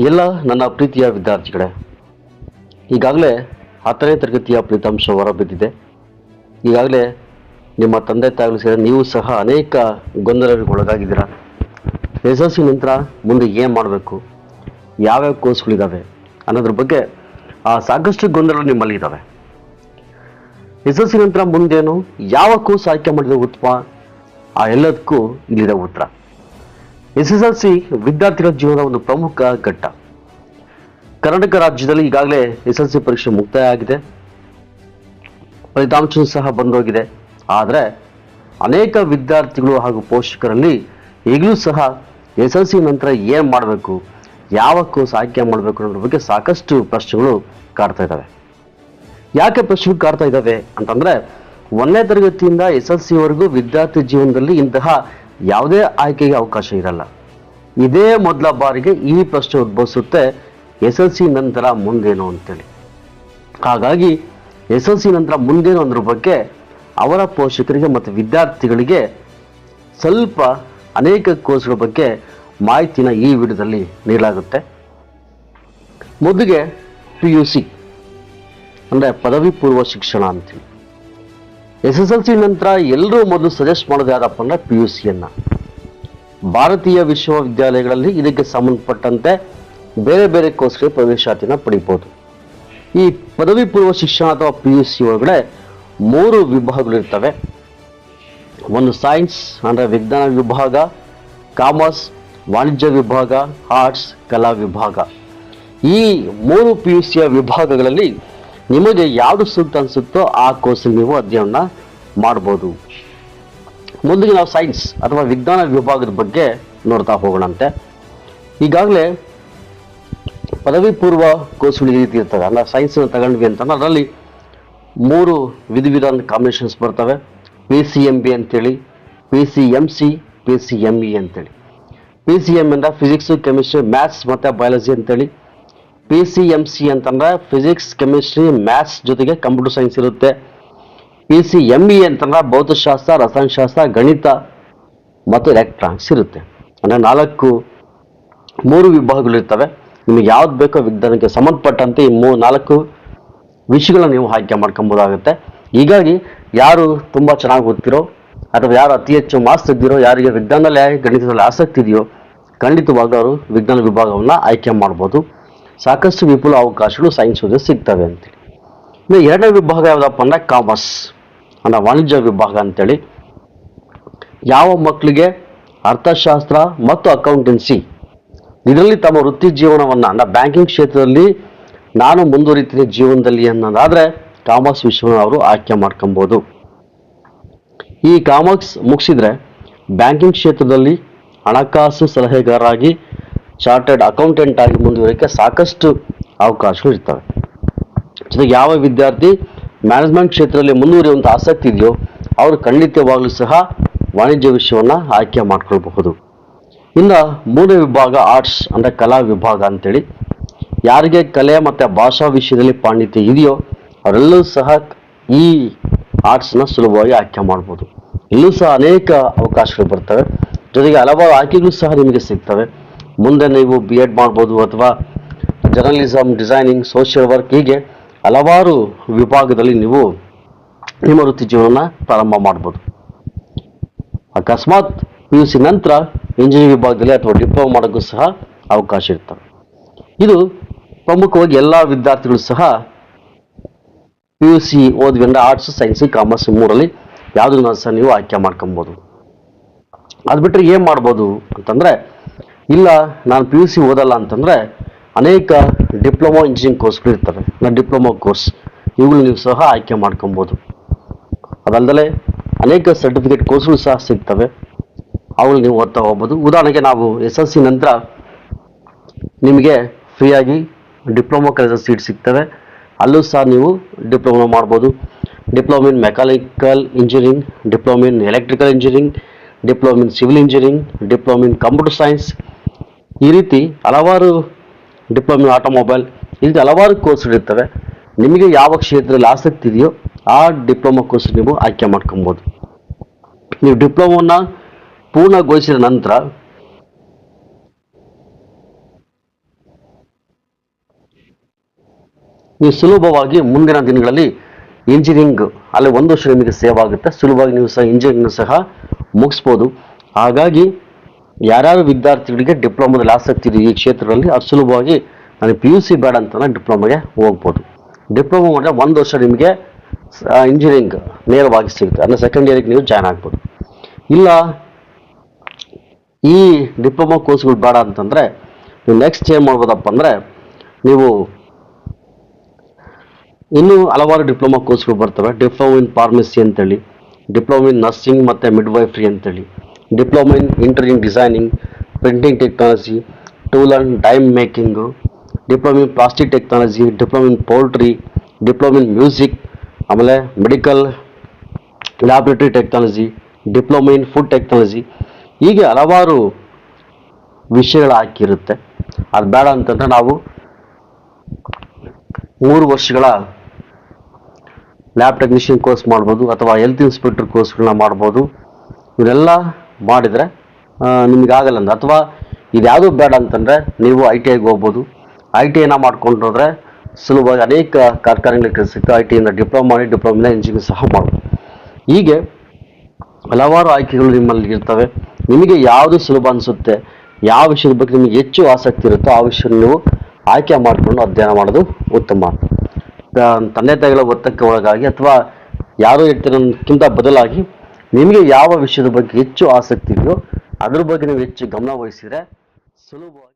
ಎಲ್ಲ ನನ್ನ ಪ್ರೀತಿಯ ವಿದ್ಯಾರ್ಥಿಗಳೇ, ಈಗಾಗಲೇ 10ನೇ ತರಗತಿಯ ಫಲಿತಾಂಶ ಹೊರಬಿದ್ದಿದೆ. ಈಗಾಗಲೇ ನಿಮ್ಮ ತಂದೆ ತಾಯಿಗಳು ಸೇರಿ ನೀವು ಸಹ ಅನೇಕ ಗೊಂದಲಗಳಿಗೆ ಒಳಗಾಗಿದ್ದೀರಾ. SSLC ನಂತರ ಮುಂದೆ ಏನು ಮಾಡಬೇಕು, ಯಾವ್ಯಾವ ಕೋರ್ಸ್ಗಳಿದ್ದಾವೆ ಅನ್ನೋದ್ರ ಬಗ್ಗೆ ಸಾಕಷ್ಟು ಗೊಂದಲಗಳು ನಿಮ್ಮಲ್ಲಿ ಇದ್ದಾವೆ. SSLC ನಂತರ ಮುಂದೇನು, ಯಾವ ಕೋರ್ಸ್ ಆಯ್ಕೆ ಮಾಡಿದ್ರೆ ಉತ್ತಮ, ಎಲ್ಲದಕ್ಕೂ ಇಲ್ಲಿದೆ ಉತ್ತರ. SSLC ವಿದ್ಯಾರ್ಥಿಗಳ ಜೀವನದ ಒಂದು ಪ್ರಮುಖ ಘಟ್ಟ. ಕರ್ನಾಟಕ ರಾಜ್ಯದಲ್ಲಿ ಈಗಾಗಲೇ SSLC ಪರೀಕ್ಷೆ ಮುಕ್ತಾಯ ಆಗಿದೆ, ಫಲಿತಾಂಶ ಸಹ ಬಂದೋಗಿದೆ. ಆದರೆ ಅನೇಕ ವಿದ್ಯಾರ್ಥಿಗಳು ಹಾಗೂ ಪೋಷಕರಲ್ಲಿ ಈಗಲೂ ಸಹ SSLC ನಂತರ ಏನು ಮಾಡಬೇಕು, ಯಾವ ಕೋರ್ಸ್ ಆಯ್ಕೆ ಮಾಡಬೇಕು ಅನ್ನೋದ್ರ ಬಗ್ಗೆ ಸಾಕಷ್ಟು ಪ್ರಶ್ನೆಗಳು ಕಾಡ್ತಾ ಇದ್ದಾವೆ. ಯಾಕೆ ಪ್ರಶ್ನೆಗಳು ಕಾಡ್ತಾ ಇದ್ದಾವೆ ಅಂತಂದ್ರೆ, 1ನೇ ತರಗತಿಯಿಂದ SSLCವರೆಗೂ ವಿದ್ಯಾರ್ಥಿ ಜೀವನದಲ್ಲಿ ಇಂತಹ ಯಾವುದೇ ಆಯ್ಕೆಗೆ ಅವಕಾಶ ಇರಲ್ಲ. ಇದೇ ಮೊದಲ ಬಾರಿಗೆ ಈ ಪ್ರಶ್ನೆ ಉದ್ಭವಿಸುತ್ತೆ, SSLC ನಂತರ ಮುಂದೇನು ಅಂತೇಳಿ. ಹಾಗಾಗಿ SSLC ನಂತರ ಮುಂದೇನು ಅನ್ನೋದ್ರ ಬಗ್ಗೆ ಅವರ ಪೋಷಕರಿಗೆ ಮತ್ತು ವಿದ್ಯಾರ್ಥಿಗಳಿಗೆ ಸ್ವಲ್ಪ ಅನೇಕ ಕೋರ್ಸ್ಗಳ ಬಗ್ಗೆ ಮಾಹಿತಿನ ಈ ವಿಡಿಯೋದಲ್ಲಿ ನೀಡಲಾಗುತ್ತೆ. ಮೊದಲಿಗೆ PUC ಅಂದರೆ ಪದವಿ ಪೂರ್ವ ಶಿಕ್ಷಣ ಅಂತೇಳಿ. SSLC ನಂತರ ಎಲ್ಲರೂ ಮೊದಲು ಸಜೆಸ್ಟ್ ಮಾಡೋದು ಯಾರಪ್ಪ ಅಂದರೆ PUCಯನ್ನು. ಭಾರತೀಯ ವಿಶ್ವವಿದ್ಯಾಲಯಗಳಲ್ಲಿ ಇದಕ್ಕೆ ಸಂಬಂಧಪಟ್ಟಂತೆ ಬೇರೆ ಬೇರೆ ಕೋರ್ಸ್ಗೆ ಪ್ರವೇಶಾತಿನ ಪಡಿಬೋದು. ಈ ಪದವಿ ಪೂರ್ವ ಶಿಕ್ಷಣ ಅಥವಾ PUC ಒಳಗಡೆ 3 ವಿಭಾಗಗಳಿರ್ತವೆ. ಒಂದು ಸೈನ್ಸ್ ಅಂದರೆ ವಿಜ್ಞಾನ ವಿಭಾಗ, ಕಾಮರ್ಸ್ ವಾಣಿಜ್ಯ ವಿಭಾಗ, ಆರ್ಟ್ಸ್ ಕಲಾ ವಿಭಾಗ. ಈ 3 PUCಯ ವಿಭಾಗಗಳಲ್ಲಿ ನಿಮಗೆ ಯಾವುದು ಸೂಕ್ತ ಅನಿಸುತ್ತೋ ಆ ಕೋರ್ಸಲ್ಲಿ ನೀವು ಅಧ್ಯಯನ ಮಾಡ್ಬೋದು. ಮೊದಲಿಗೆ ನಾವು ಸೈನ್ಸ್ ಅಥವಾ ವಿಜ್ಞಾನ ವಿಭಾಗದ ಬಗ್ಗೆ ನೋಡ್ತಾ ಹೋಗೋಣಂತೆ. ಈಗಾಗಲೇ ಪದವಿ ಪೂರ್ವ ಕೋರ್ಸ್ಗಳು ಈ ರೀತಿ ಇರ್ತವೆ. ಅಂದರೆ ಸೈನ್ಸ್ನ ತಗೊಂಡ್ವಿ ಅಂತಂದ್ರೆ ಅದರಲ್ಲಿ 3 ವಿಧ ಕಾಂಬಿನೇಷನ್ಸ್ ಬರ್ತವೆ. PCMB ಅಂತೇಳಿ, PCMC, PCME ಅಂತೇಳಿ. PCM ಅಂದರೆ ಫಿಸಿಕ್ಸ್, ಕೆಮಿಸ್ಟ್ರಿ, ಮ್ಯಾಥ್ಸ್ ಮತ್ತು ಬಯಾಲಜಿ ಅಂತೇಳಿ. PCMC ಅಂತಂದ್ರೆ ಫಿಸಿಕ್ಸ್, ಕೆಮಿಸ್ಟ್ರಿ, ಮ್ಯಾಥ್ಸ್ ಜೊತೆಗೆ ಕಂಪ್ಯೂಟರ್ ಸೈನ್ಸ್ ಇರುತ್ತೆ. PCME ಅಂತಂದ್ರೆ ಭೌತಶಾಸ್ತ್ರ, ರಸಾಯನಶಾಸ್ತ್ರ, ಗಣಿತ ಮತ್ತು ಎಲೆಕ್ಟ್ರಾನಿಕ್ಸ್ ಇರುತ್ತೆ. ಅಂದರೆ 3 ವಿಭಾಗಗಳಿರ್ತವೆ. ನಿಮಗೆ ಯಾವ್ದು ಬೇಕೋ ವಿಜ್ಞಾನಕ್ಕೆ ಸಂಬಂಧಪಟ್ಟಂತೆ ಈ 4 ವಿಷಯಗಳನ್ನ ನೀವು ಆಯ್ಕೆ ಮಾಡ್ಕೊಬೋದಾಗುತ್ತೆ. ಹೀಗಾಗಿ ಯಾರು ತುಂಬ ಚೆನ್ನಾಗಿ ಓದ್ತಿರೋ ಅಥವಾ ಯಾರು ಅತಿ ಹೆಚ್ಚು ಮಾರ್ಕ್ಸ್ ತೆಗ್ದಿರೋ, ಯಾರಿಗೆ ವಿಜ್ಞಾನದಲ್ಲಿ ಗಣಿತದಲ್ಲಿ ಆಸಕ್ತಿ ಇದೆಯೋ ಖಂಡಿತವಾಗ್ಲೂ ಅವರು ವಿಜ್ಞಾನ ವಿಭಾಗವನ್ನು ಆಯ್ಕೆ ಮಾಡ್ಬೋದು. ಸಾಕಷ್ಟು ವಿಪುಲ ಅವಕಾಶಗಳು ಸೈನ್ಸ್ ಓದಿ ಸಿಗ್ತವೆ ಅಂತೇಳಿ. ಇನ್ನು 2ನೇ ವಿಭಾಗ ಯಾವುದಪ್ಪ ಅಂದರೆ ಕಾಮರ್ಸ್ ಅಂದರೆ ವಾಣಿಜ್ಯ ವಿಭಾಗ ಅಂತೇಳಿ. ಯಾವ ಮಕ್ಕಳಿಗೆ ಅರ್ಥಶಾಸ್ತ್ರ ಮತ್ತು ಅಕೌಂಟೆನ್ಸಿ ಇದರಲ್ಲಿ ತಮ್ಮ ವೃತ್ತಿ ಜೀವನವನ್ನು ಅಂದರೆ ಬ್ಯಾಂಕಿಂಗ್ ಕ್ಷೇತ್ರದಲ್ಲಿ ನಾನು ಮುಂದುವರಿತೀನಿ ಜೀವನದಲ್ಲಿ ಅನ್ನೋದಾದರೆ ಕಾಮರ್ಸ್ ವಿಷಯವನ್ನು ಅವರು ಆಯ್ಕೆ ಮಾಡ್ಕೊಬೋದು. ಈ ಕಾಮರ್ಸ್ ಮುಗಿಸಿದ್ರೆ ಬ್ಯಾಂಕಿಂಗ್ ಕ್ಷೇತ್ರದಲ್ಲಿ ಹಣಕಾಸು ಸಲಹೆಗಾರರಾಗಿ, ಚಾರ್ಟರ್ಡ್ ಅಕೌಂಟೆಂಟ್ ಆಗಿ ಮುಂದುವರಿಕೆ ಸಾಕಷ್ಟು ಅವಕಾಶಗಳು ಇರ್ತವೆ. ಜೊತೆಗೆ ಯಾವ ವಿದ್ಯಾರ್ಥಿ ಮ್ಯಾನೇಜ್ಮೆಂಟ್ ಕ್ಷೇತ್ರದಲ್ಲಿ ಮುಂದುವರಿಯುವಂಥ ಆಸಕ್ತಿ ಇದೆಯೋ ಅವರು ಖಂಡಿತವಾಗ್ಲೂ ಸಹ ವಾಣಿಜ್ಯ ವಿಷಯವನ್ನು ಆಯ್ಕೆ ಮಾಡ್ಕೊಳ್ಬಹುದು. ಇನ್ನು 3ನೇ ವಿಭಾಗ ಆರ್ಟ್ಸ್ ಅಂದರೆ ಕಲಾ ವಿಭಾಗ ಅಂತೇಳಿ. ಯಾರಿಗೆ ಕಲೆ ಮತ್ತು ಭಾಷಾ ವಿಷಯದಲ್ಲಿ ಪಾಂಡಿತ್ಯ ಇದೆಯೋ ಅವರೆಲ್ಲೂ ಸಹ ಈ ಆರ್ಟ್ಸ್ನ ಸುಲಭವಾಗಿ ಆಯ್ಕೆ ಮಾಡ್ಬೋದು. ಇಲ್ಲೂ ಸಹ ಅನೇಕ ಅವಕಾಶಗಳು ಬರ್ತವೆ. ಜೊತೆಗೆ ಹಲವಾರು ಆಯ್ಕೆಗಳು ಸಹ ನಿಮಗೆ ಸಿಗ್ತವೆ. ಮುಂದೆ ನೀವು B.Ed ಮಾಡ್ಬೋದು ಅಥವಾ ಜರ್ನಲಿಸಮ್, ಡಿಸೈನಿಂಗ್, ಸೋಷಿಯಲ್ ವರ್ಕ್, ಹೀಗೆ ಹಲವಾರು ವಿಭಾಗದಲ್ಲಿ ನೀವು ನಿಮ್ಮ ವೃತ್ತಿ ಜೀವನ ಪ್ರಾರಂಭ ಮಾಡ್ಬೋದು. ಅಕಸ್ಮಾತ್ PUC ನಂತರ ಇಂಜಿನಿಯರಿಂಗ್ ವಿಭಾಗದಲ್ಲಿ ಅಥವಾ ಡಿಪ್ಲೊಮಾ ಮಾಡೋಕ್ಕೂ ಸಹ ಅವಕಾಶ ಇರ್ತವೆ. ಇದು ಪ್ರಮುಖವಾಗಿ ಎಲ್ಲ ವಿದ್ಯಾರ್ಥಿಗಳು ಸಹ PUC ಓದ್ವಿ ಅಂದರೆ ಆರ್ಟ್ಸ್, ಸೈನ್ಸ್, ಕಾಮರ್ಸ್ 3ರಲ್ಲಿ ಯಾವುದನ್ನ ಸಹ ನೀವು ಆಯ್ಕೆ ಮಾಡ್ಕೊಬೋದು. ಅದು ಬಿಟ್ಟರೆ ಏನು ಮಾಡ್ಬೋದು ಅಂತಂದರೆ, ಇಲ್ಲ ನಾನು PUC ಓದಲ್ಲ ಅಂತಂದರೆ ಅನೇಕ ಡಿಪ್ಲೊಮಾ ಇಂಜಿನಿಯರಿಂಗ್ ಕೋರ್ಸ್ಗಳು ಇರ್ತವೆ. ಡಿಪ್ಲೊಮಾ ಕೋರ್ಸ್ ಇವುಗಳು ನೀವು ಸಹ ಆಯ್ಕೆ ಮಾಡ್ಕೊಬೋದು. ಅದಲ್ಲದೆ ಅನೇಕ ಸರ್ಟಿಫಿಕೇಟ್ ಕೋರ್ಸ್ಗಳು ಸಹ ಸಿಗ್ತವೆ, ಅವುಗಳು ನೀವು ಓದ್ತಾ ಹೋಗ್ಬೋದು. ಉದಾಹರಣೆಗೆ ನಾವು SSLC ನಂತರ ನಿಮಗೆ ಫ್ರೀಯಾಗಿ ಡಿಪ್ಲೊಮಾ ಕಾಲೇಜಲ್ಲಿ ಸೀಟ್ ಸಿಗ್ತವೆ. ಅಲ್ಲೂ ಸಹ ನೀವು ಡಿಪ್ಲೊಮಾ ಮಾಡ್ಬೋದು. Diploma in mechanical engineering, diploma in electrical engineering, diploma in civil engineering, diploma in computer science, ಈ ರೀತಿ ಹಲವಾರು ಡಿಪ್ಲೊಮಾ ಇನ್ ಆಟೋಮೊಬೈಲ್, ಈ ರೀತಿ ಹಲವಾರು ಕೋರ್ಸ್ಗಳಿರ್ತವೆ. ನಿಮಗೆ ಯಾವ ಕ್ಷೇತ್ರದಲ್ಲಿ ಆಸಕ್ತಿ ಇದೆಯೋ ಆ ಡಿಪ್ಲೊಮಾ ಕೋರ್ಸ್ ನೀವು ಆಯ್ಕೆ ಮಾಡ್ಕೊಬೋದು. ನೀವು ಡಿಪ್ಲೊಮಾವನ್ನು ಪೂರ್ಣಗೊಳಿಸಿದ ನಂತರ ನೀವು ಸುಲಭವಾಗಿ ಮುಂದಿನ ದಿನಗಳಲ್ಲಿ ಇಂಜಿನಿಯರಿಂಗ್ ಅಲ್ಲಿ 1 ವರ್ಷ ನಿಮಗೆ ಸೇವ್ ಆಗುತ್ತೆ, ಸುಲಭವಾಗಿ ನೀವು ಸಹ ಇಂಜಿನಿಯರಿಂಗ್ ಸಹ ಮುಗಿಸ್ಬೋದು. ಹಾಗಾಗಿ ಯಾರ್ಯಾರು ವಿದ್ಯಾರ್ಥಿಗಳಿಗೆ ಡಿಪ್ಲೊಮಾದಲ್ಲಿ ಆಸಕ್ತಿ ಇದೆ ಈ ಕ್ಷೇತ್ರದಲ್ಲಿ, ಅದು ಸುಲಭವಾಗಿ ನನಗೆ PUC ಬೇಡ ಅಂತ ಡಿಪ್ಲೊಮಾಗೆ ಹೋಗ್ಬೋದು. ಡಿಪ್ಲೊಮಾ ಮಾಡಿದ್ರೆ 1 ವರ್ಷ ನಿಮಗೆ ಇಂಜಿನಿಯರಿಂಗ್ ನೇರವಾಗಿ ಸಿಗುತ್ತೆ, ಅಂದರೆ ಸೆಕೆಂಡ್ ಇಯರ್ಗೆ ನೀವು ಜಾಯ್ನ್ ಆಗ್ಬೋದು. ಇಲ್ಲ ಈ ಡಿಪ್ಲೊಮಾ ಕೋರ್ಸ್ಗಳು ಬೇಡ ಅಂತಂದರೆ ನೀವು ನೆಕ್ಸ್ಟ್ ಏನು ಮಾಡ್ಬೋದಪ್ಪ ಅಂದರೆ, ನೀವು ಇನ್ನೂ ಹಲವಾರು ಡಿಪ್ಲೊಮಾ ಕೋರ್ಸ್ಗಳು ಬರ್ತವೆ. ಡಿಪ್ಲೊಮಾ ಇನ್ ಫಾರ್ಮಸಿ ಅಂತೇಳಿ, ಡಿಪ್ಲೊಮಾ ಇನ್ ನರ್ಸಿಂಗ್ ಮತ್ತು ಮಿಡ್ವೈಫ್ರಿ ಅಂತೇಳಿ, diploma in interior designing, printing technology, tool and die making, diploma in plastic technology, diploma in poultry, diploma in music, ಆಮೇಲೆ medical laboratory technology, diploma in food technology, ಹೀಗೆ ಹಲವಾರು ವಿಷಯಗಳು ಹಾಕಿರುತ್ತೆ. ಅದು ಬೇಡ ಅಂತಂದರೆ ನಾವು 3 ವರ್ಷಗಳ ಲ್ಯಾಬ್ ಟೆಕ್ನಿಷಿಯನ್ ಕೋರ್ಸ್ ಮಾಡ್ಬೋದು, ಅಥವಾ ಹೆಲ್ತ್ ಇನ್ಸ್ಪೆಕ್ಟರ್ ಕೋರ್ಸ್ಗಳನ್ನ ಮಾಡ್ಬೋದು. ಇವನ್ನೆಲ್ಲ ಮಾಡಿದರೆ ನಿಮಗಾಗಲ್ಲ ಅಂದ್ರೆ, ಅಥವಾ ಇದ್ಯಾವುದೂ ಬೇಡ ಅಂತಂದರೆ ನೀವು ITIಗೆ ಹೋಗ್ಬೋದು. ITIನ ಮಾಡ್ಕೊಂಡು ಹೋದರೆ ಸುಲಭವಾಗಿ ಅನೇಕ ಕಾರ್ಖಾನೆಗಳಿಗೆ ಕೆಲಸ ಸಿಗ್ತದೆ. ITIಯಿಂದ ಡಿಪ್ಲೊಮಾ ಮಾಡಿ ಡಿಪ್ಲೊಮಿಂದ ಇಂಜಿನಿಯರಿಂಗ್ ಸಹ ಮಾಡ್ಬೋದು. ಹೀಗೆ ಹಲವಾರು ಆಯ್ಕೆಗಳು ನಿಮ್ಮಲ್ಲಿ ಇರ್ತವೆ. ನಿಮಗೆ ಯಾವುದು ಸುಲಭ ಅನಿಸುತ್ತೆ, ಯಾವ ವಿಷಯದ ಬಗ್ಗೆ ನಿಮಗೆ ಹೆಚ್ಚು ಆಸಕ್ತಿ ಇರುತ್ತೋ ಆ ವಿಷಯ ನೀವು ಆಯ್ಕೆ ಮಾಡಿಕೊಂಡು ಅಧ್ಯಯನ ಮಾಡೋದು ಉತ್ತಮ. ತಂದೆ ತಾಯಿಗಳ ಒತ್ತಕ್ಕೆ ಒಳಗಾಗಿ ಅಥವಾ ಯಾರೋ ಹೇಳ್ತಿರೋದಕ್ಕಿಂತ ಬದಲಾಗಿ ನಿಮಗೆ ಯಾವ ವಿಷಯದ ಬಗ್ಗೆ ಹೆಚ್ಚು ಆಸಕ್ತಿ ಇದೆಯೋ ಅದ್ರ ಬಗ್ಗೆ ನೀವು ಹೆಚ್ಚು ಗಮನ ವಹಿಸಿದರೆ ಸುಲಭವಾಗಿ